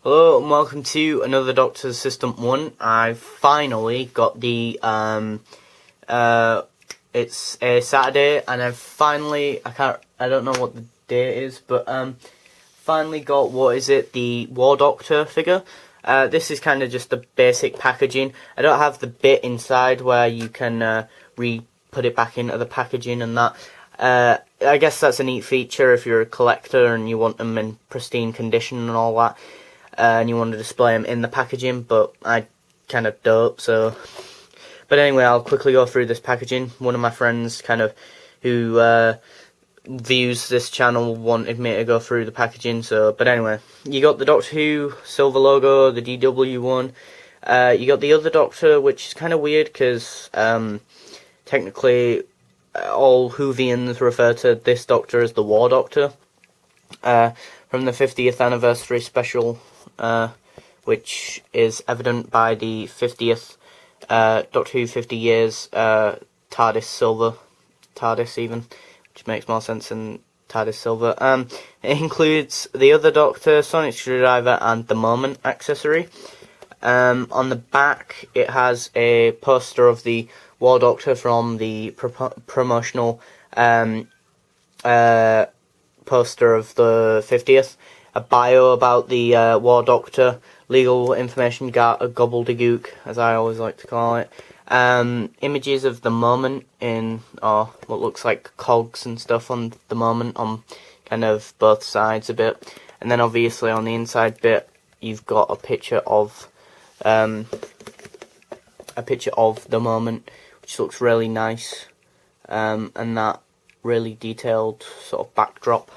Hello and welcome to another Doctor's Assistant 1. I finally got the, it's a Saturday and I don't know what the date is, but, finally got, the War Doctor figure. This is kind of just the basic packaging. I don't have the bit inside where you can, put it back into the packaging and that. I guess that's a neat feature if you're a collector and you want them in pristine condition and all that. And you want to display them in the packaging, but I kind of don't, so... But anyway, I'll quickly go through this packaging. One of my friends, who views this channel, wanted me to go through the packaging, so... But anyway, you got the Doctor Who silver logo, the DW one. You got the other Doctor, which is kind of weird, because, technically, all Whovians refer to this Doctor as the War Doctor. From the 50th anniversary special, which is evident by the 50th Doctor Who 50 years TARDIS Silver, TARDIS even, which makes more sense than TARDIS Silver. It includes the other Doctor, Sonic Screwdriver, and the Moment accessory. On the back, it has a poster of the War Doctor from the promotional poster of the 50th, a bio about the War Doctor, legal information gobbledygook, as I always like to call it, images of the Moment in, or what looks like cogs and stuff on the Moment on kind of both sides a bit, and then obviously on the inside bit you've got a picture of the Moment, which looks really nice, and that really detailed sort of backdrop,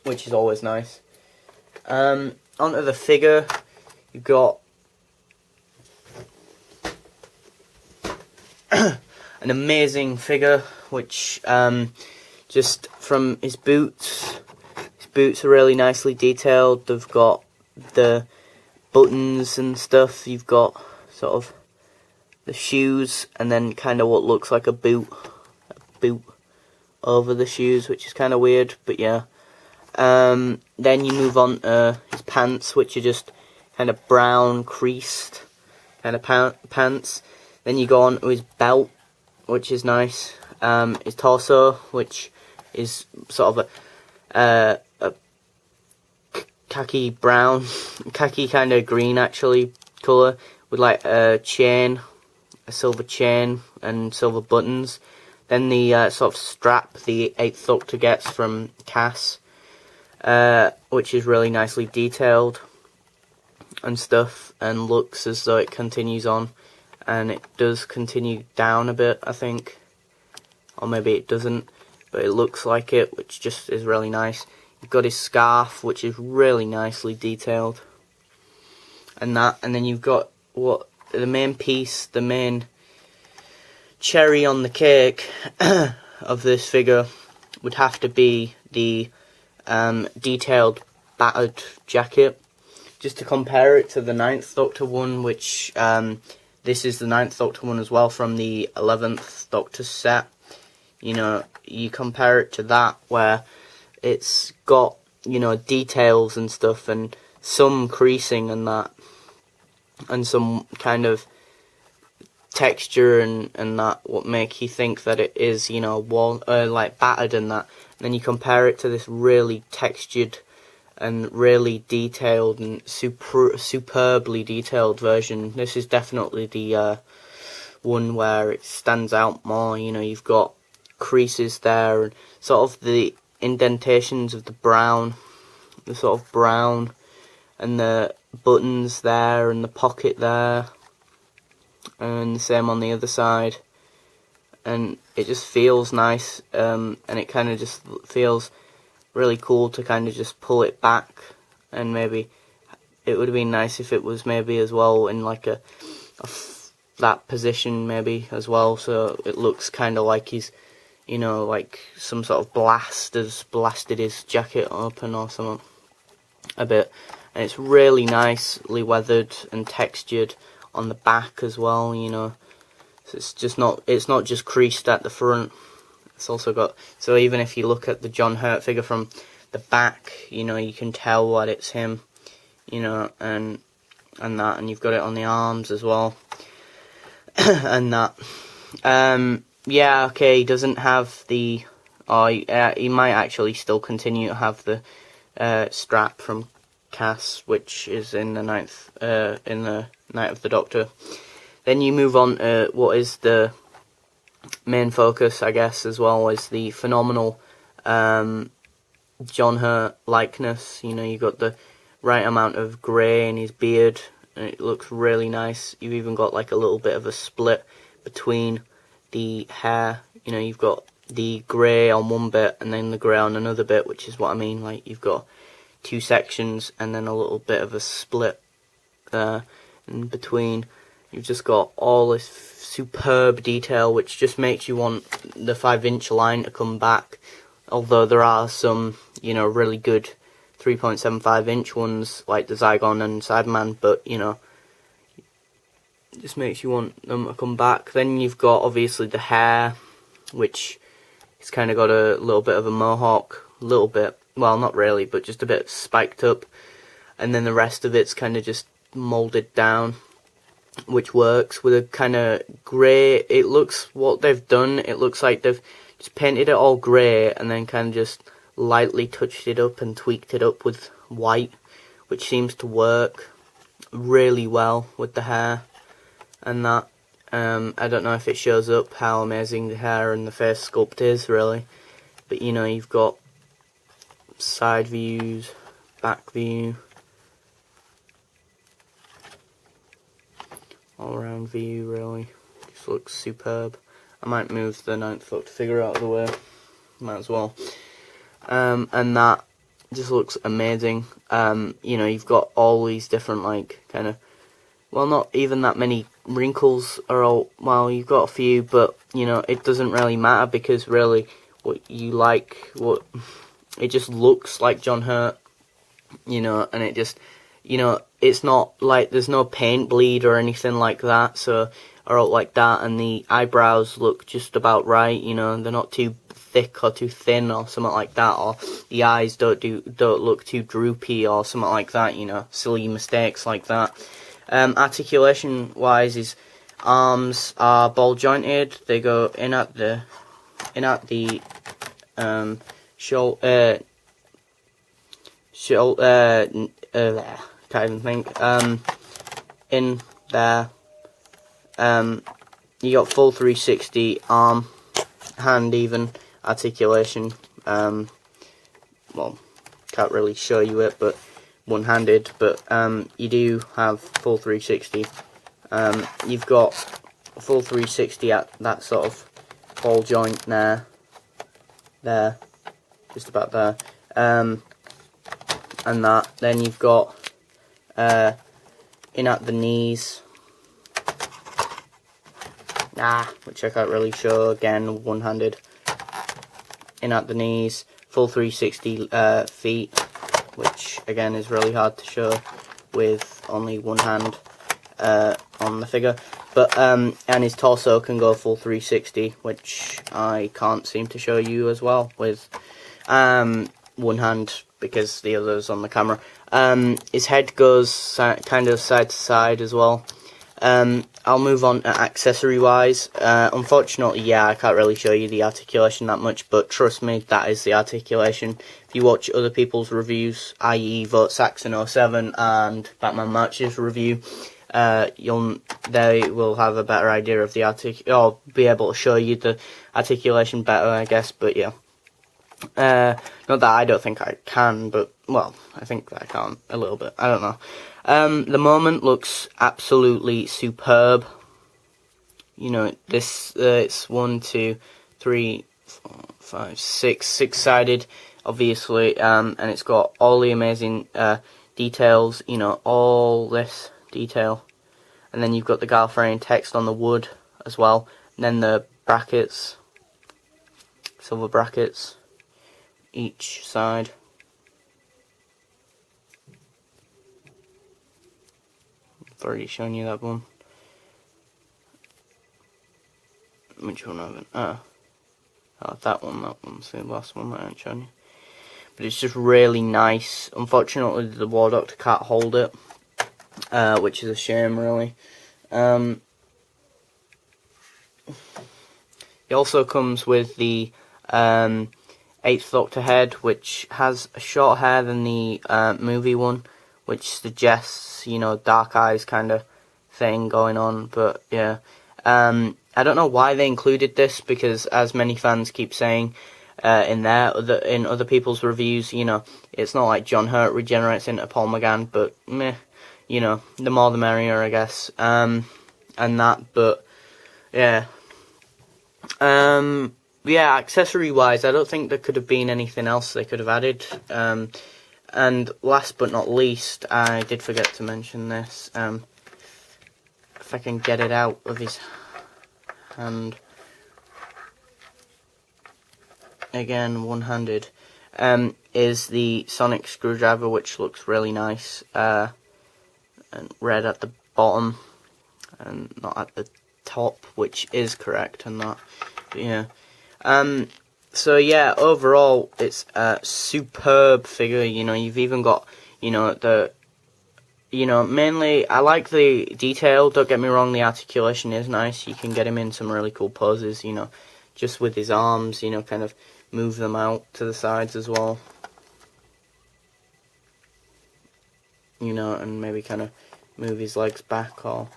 which is always nice. Onto the figure, you've got an amazing figure, which just from his boots are really nicely detailed. They've got the buttons and stuff. You've got sort of the shoes, and then kind of what looks like a boot over the shoes, which is kind of weird, but yeah. Then you move on to his pants, which are just kind of brown, creased kind of pants. Then you go on to his belt, which is nice. His torso, which is sort of a khaki brown, khaki kind of green actually colour, with like a chain, a silver chain and silver buttons. Then the sort of strap the 8th Doctor gets from Cass, which is really nicely detailed and stuff, and looks as though it continues on, and it does continue down a bit, I think, or maybe it doesn't, but it looks like it, which just is really nice. You've got his scarf, which is really nicely detailed, and then you've got what the main piece, the main cherry on the cake of this figure would have to be the detailed battered jacket. Just to compare it to the 9th Doctor one, which this is the 9th Doctor one as well from the 11th Doctor set. You know, you compare it to that where it's got, you know, details and stuff and some creasing and that, and some kind of texture and that what make you think that it is, you know, like battered and that. And then you compare it to this really textured and really detailed and superbly detailed version. This is definitely the one where it stands out more. You know, you've got creases there and sort of the indentations of the brown, the sort of brown, and the buttons there and the pocket there, and the same on the other side, and it just feels nice, and it kind of just feels really cool to kind of just pull it back, and maybe it would have been nice if it was maybe as well in like a flat position maybe as well, so it looks kind of like he's, you know, like some sort of blast has blasted his jacket open or something a bit, and it's really nicely weathered and textured on the back as well, you know. So it's not just creased at the front. It's also got, so even if you look at the John Hurt figure from the back, you know, you can tell that it's him. you know, and that, and you've got it on the arms as well, and that. Yeah, okay, he doesn't have the, he might actually still continue to have the strap from Cass, which is in the Night of the Doctor. Then you move on to what is the main focus, I guess, as well, is the phenomenal John Hurt likeness. You know, you got the right amount of grey in his beard, and it looks really nice. You've even got like a little bit of a split between the hair. You know, you've got the grey on one bit and then the grey on another bit, which is what I mean. Like, you've got two sections and then a little bit of a split there in between. You've just got all this superb detail, which just makes you want the 5-inch line to come back. Although there are some, you know, really good 3.75-inch ones like the Zygon and Cyberman, but, you know, it just makes you want them to come back. Then you've got obviously the hair, which it's kind of got a little bit of a mohawk, a little bit, well, not really, but just a bit spiked up, and then the rest of it's kind of just moulded down, which works with a kind of grey. It looks, what they've done, it looks like they've just painted it all grey and then kind of just lightly touched it up and tweaked it up with white, which seems to work really well with the hair and that. I don't know if it shows up how amazing the hair and the face sculpt is, really. But, you know, you've got side views, back view, all around view, really. Just looks superb. I might move the 9th Doctor figure out of the way. Might as well. And that just looks amazing. You know, you've got all these different, like, kind of, well, not even that many wrinkles are all, well, you've got a few, but, you know, it doesn't really matter, because really what you like, what, it just looks like John Hurt, you know, and it just, you know, it's not like, there's no paint bleed or anything like that, so, or like that, and the eyebrows look just about right, you know, they're not too thick or too thin or something like that, or the eyes don't look too droopy or something like that, you know, silly mistakes like that. Articulation wise, his arms are ball jointed. They go in at the shoulder. Can't even think. In there. You got full 360 arm, hand even articulation. Well, can't really show you it, but one-handed, but you do have full 360. You've got full 360 at that sort of ball joint there, just about there, and that. Then you've got in at the knees, which I can't really show, again, one-handed, in at the knees, full 360 feet, which again is really hard to show with only one hand on the figure, but and his torso can go full 360, which I can't seem to show you as well with one hand, because the other's on the camera. His head goes kind of side to side as well. I'll move on to accessory wise. Unfortunately, yeah, I can't really show you the articulation that much, but trust me, that is the articulation. If you watch other people's reviews, i.e. Vote Saxon 07 and Batman March's review, they will have a better idea of the or be able to show you the articulation better, I guess, but yeah. Not that I don't think I can, but, well, I think that I can a little bit, I don't know. The moment looks absolutely superb. You know, this, it's 1, 2, 3, 4, 5, 6, six-sided, obviously, and it's got all the amazing details, you know, all this detail. And then you've got the Gallifreyan text on the wood as well, and then the brackets, silver brackets, each side. I've already shown you that one. Which one haven't? Oh, that one's the last one that I haven't shown you. but it's just really nice. Unfortunately, the War Doctor can't hold it, which is a shame, really. It also comes with the 8th Doctor head, which has a short hair than the movie one, which suggests, you know, dark eyes kind of thing going on. But yeah, I don't know why they included this, because as many fans keep saying in other people's reviews, you know, it's not like John Hurt regenerates into Paul McGann, but meh, you know, the more the merrier, I guess. And that, but yeah. Yeah, accessory-wise, I don't think there could have been anything else they could have added. And last but not least, I did forget to mention this. If I can get it out of his hand. Again, one-handed. Is the sonic screwdriver, which looks really nice. And red at the bottom, and not at the top, which is correct and that. But yeah. So yeah, overall, it's a superb figure. You know, you've even got, you know, mainly, I like the detail, don't get me wrong, the articulation is nice. You can get him in some really cool poses, you know, just with his arms, you know, kind of move them out to the sides as well. You know, and maybe kind of move his legs back or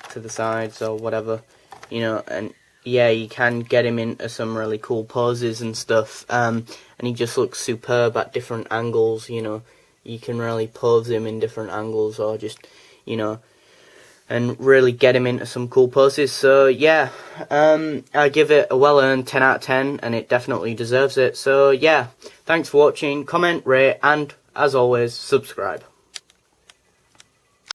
to the sides or whatever, you know, and yeah, you can get him into some really cool poses and stuff, and he just looks superb at different angles, you know. You can really pose him in different angles, or just, you know, and really get him into some cool poses. So yeah, I give it a well-earned 10 out of 10, and it definitely deserves it. So yeah, thanks for watching, comment, rate, and as always, subscribe.